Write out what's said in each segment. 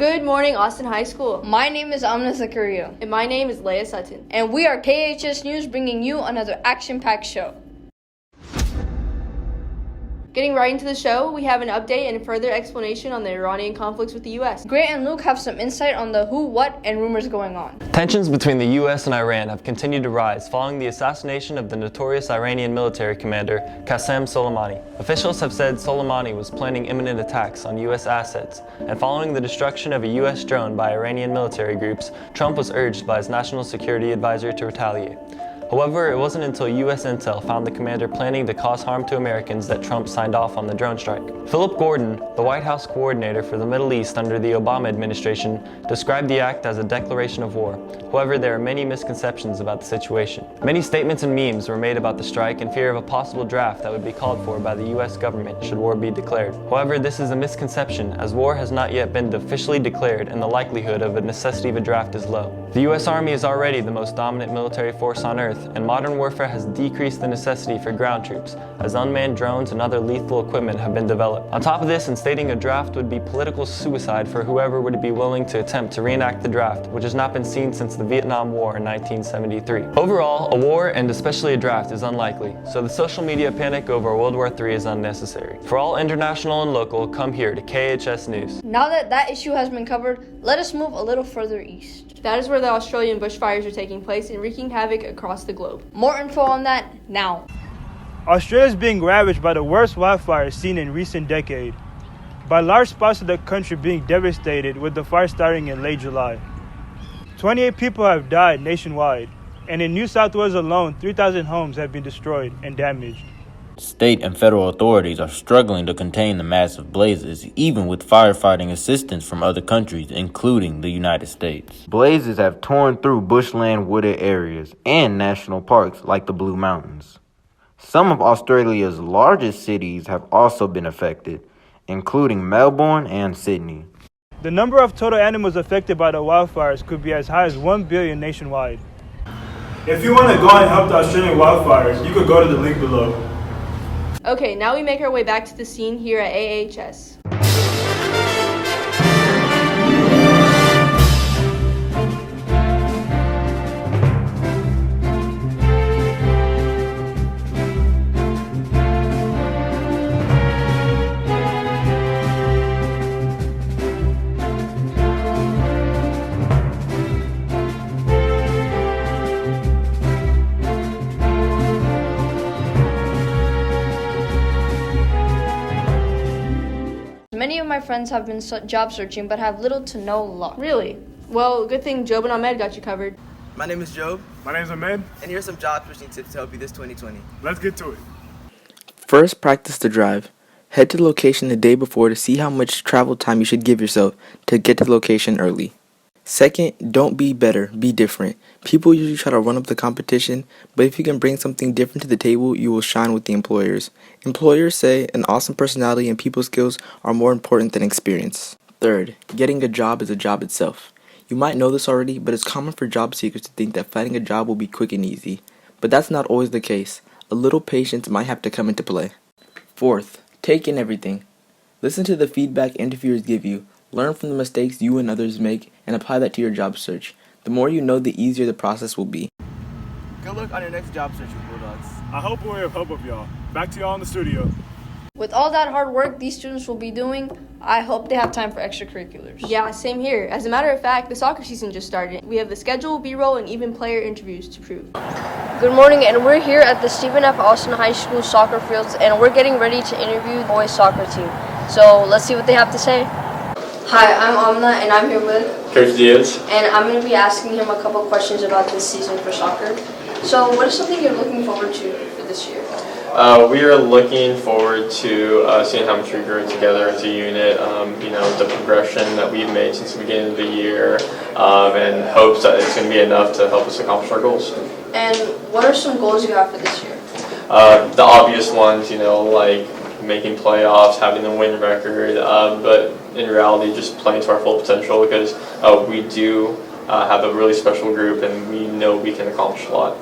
Good morning, Austin High School. My name is Amna Zakaria. And my name is Leia Sutton. And we are KHS News, bringing you another action-packed show. Getting right into the show, we have an update and further explanation on the Iranian conflicts with the U.S. Grant and Luke have some insight on the who, what, and rumors going on. Tensions between the U.S. and Iran have continued to rise following the assassination of the notorious Iranian military commander Qasem Soleimani. Officials have said Soleimani was planning imminent attacks on U.S. assets, and following the destruction of a U.S. drone by Iranian military groups, Trump was urged by his national security advisor to retaliate. However, it wasn't until U.S. intel found the commander planning to cause harm to Americans that Trump signed off on the drone strike. Philip Gordon, the White House coordinator for the Middle East under the Obama administration, described the act as a declaration of war. However, there are many misconceptions about the situation. Many statements and memes were made about the strike in fear of a possible draft that would be called for by the U.S. government should war be declared. However, this is a misconception, as war has not yet been officially declared and the likelihood of a necessity of a draft is low. The U.S. Army is already the most dominant military force on Earth, and modern warfare has decreased the necessity for ground troops, as unmanned drones and other lethal equipment have been developed. On top of this, instating a draft would be political suicide for whoever would be willing to attempt to reenact the draft, which has not been seen since the Vietnam War in 1973. Overall, a war, and especially a draft, is unlikely, so the social media panic over World War III is unnecessary. For all international and local, come here to KHS News. Now that issue has been covered, let us move a little further east. That is where the Australian bushfires are taking place and wreaking havoc across the globe. More info on that now. Australia is being ravaged by the worst wildfires seen in recent decade, by large spots of the country being devastated, with the fire starting in late July. 28 people have died nationwide, and in New South Wales alone, 3,000 homes have been destroyed and damaged. State and federal authorities are struggling to contain the massive blazes, even with firefighting assistance from other countries, including the United States. Blazes have torn through bushland wooded areas and national parks like the Blue Mountains. Some of Australia's largest cities have also been affected, including Melbourne and Sydney. The number of total animals affected by the wildfires could be as high as 1 billion nationwide. If you want to go and help the Australian wildfires, you could go to the link below. Okay, now we make our way back to the scene here at AHS. Many of my friends have been job searching but have little to no luck. Really? Well, good thing Job and Ahmed got you covered. My name is Job. My name is Ahmed. And here's some job switching tips to help you this 2020. Let's get to it. First, practice the drive. Head to the location the day before to see how much travel time you should give yourself to get to the location early. Second, don't be better, be different. People usually try to run up the competition, but if you can bring something different to the table, you will shine with the employers. Employers say an awesome personality and people skills are more important than experience. Third, getting a job is a job itself. You might know this already, but it's common for job seekers to think that finding a job will be quick and easy. But that's not always the case. A little patience might have to come into play. Fourth, take in everything. Listen to the feedback interviewers give you. Learn from the mistakes you and others make and apply that to your job search. The more you know, the easier the process will be. Good luck on your next job search with Bulldogs. I hope we're of help of y'all. Back to y'all in the studio. With all that hard work these students will be doing, I hope they have time for extracurriculars. Yeah, same here. As a matter of fact, the soccer season just started. We have the schedule, B-roll, and even player interviews to prove. Good morning, and we're here at the Stephen F. Austin High School soccer fields, and we're getting ready to interview the boys soccer team. So let's see what they have to say. Hi, I'm Amna, and I'm here with Coach Diaz. and I'm going to be asking him a couple questions about this season for soccer. So what is something you're looking forward to for this year? We are looking forward to seeing how much we grow together as a unit, the progression that we've made since the beginning of the year, and hopes that it's going to be enough to help us accomplish our goals. And what are some goals you have for this year? The obvious ones, like making playoffs, having the win record, but in reality just playing to our full potential, because we do have a really special group and we know we can accomplish a lot.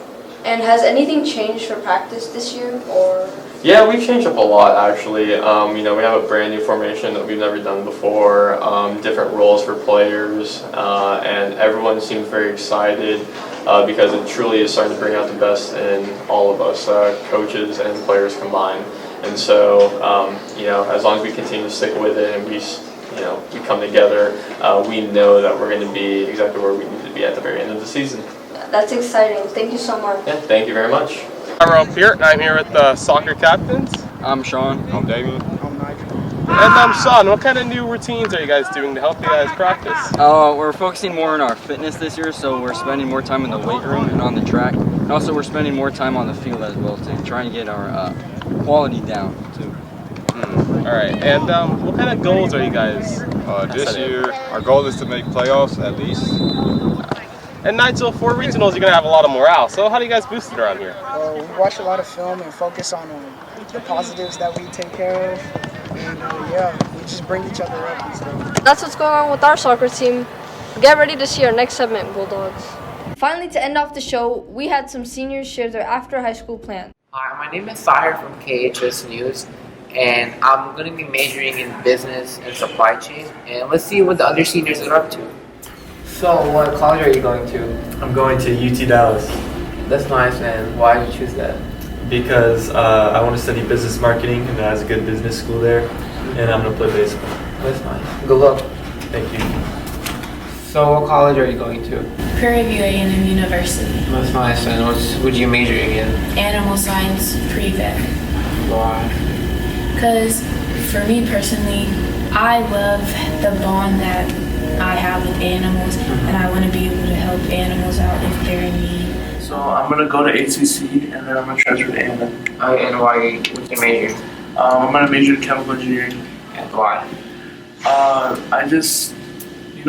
And has anything changed for practice this year, or? Yeah, we've changed up a lot actually. We have a brand new formation that we've never done before, different roles for players, and everyone seems very excited because it truly is starting to bring out the best in all of us, coaches and players combined. And so, as long as we continue to stick with it and we come together, we know that we're going to be exactly where we need to be at the very end of the season. That's exciting. Thank you so much. Yeah, thank you very much. I'm Rob Peart, and I'm here with the soccer captains. I'm Sean. I'm Damien. And I'm Sean. What kind of new routines are you guys doing to help you guys practice? We're focusing more on our fitness this year, so we're spending more time in the weight room and on the track. And also we're spending more time on the field as well to try and get our quality down too. All right. And what kind of goals are you guys? This year, our goal is to make playoffs at least. And Nigel, for regionals, you're going to have a lot of morale. So how do you guys boost it around here? We watch a lot of film and focus on the positives that we take care of. And we just bring each other up and stuff. That's what's going on with our soccer team. Get ready to see our next segment, Bulldogs. Finally, to end off the show, we had some seniors share their after high school plans. Hi, my name is Sahir from KHS News, and I'm going to be majoring in business and supply chain. And let's see what the other seniors are up to. So, what college are you going to? I'm going to UT Dallas That's nice, and why did you choose that? because I want to study business marketing and it has a good business school there, and I'm going to play baseball. That's nice. Good luck. Thank you. So, what college are you going to? Prairie View A&M University. That's nice, and what you majoring in? Animal Science Pre-Vet. Why? Because for me personally, I love the bond that I have with animals, and I want to be able to help animals out if they're in need. So I'm going to go to ACC, and then I'm going to transfer to A&M. And why? What's your major? I'm going to major in chemical engineering. And why?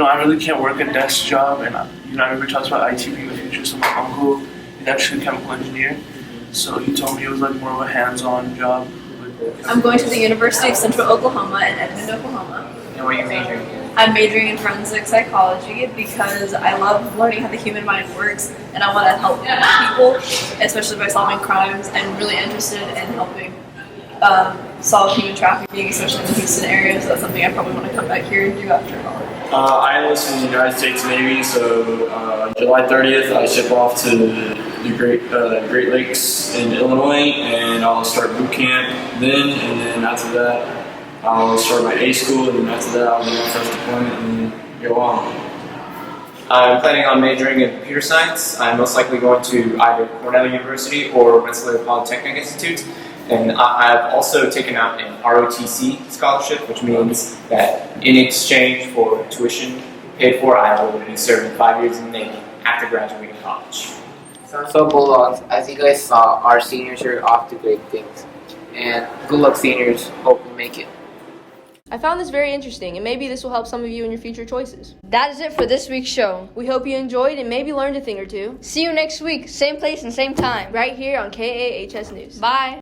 I really can't work a desk job, and I never talked about ITP in the future, so my uncle is actually a chemical engineer. So he told me it was like more of a hands-on job. I'm going to the University of Central Oklahoma in Edmond, Oklahoma. And what are you majoring in? I'm majoring in forensic psychology because I love learning how the human mind works, and I want to help people, especially by solving crimes. I'm really interested in helping solve human trafficking, especially in the Houston area, so that's something I probably want to come back here and do after college. I enlisted in the United States Navy, so July 30th I ship off to the Great Lakes in Illinois, and I'll start boot camp then, and then after that I'll start my A school, and then after that I'll do my first deployment and then go on. I'm planning on majoring in computer science. I'm most likely going to either Cornell University or Rensselaer Polytechnic Institute. And I've also taken out an ROTC scholarship, which means that in exchange for tuition paid for, I will be serving 5 years in the Navy after graduating college. So Bulldogs, as you guys saw, our seniors are off to great things. And good luck, seniors. Hope you make it. I found this very interesting, and maybe this will help some of you in your future choices. That is it for this week's show. We hope you enjoyed and maybe learned a thing or two. See you next week, same place and same time. Right here on KAHS News. Bye.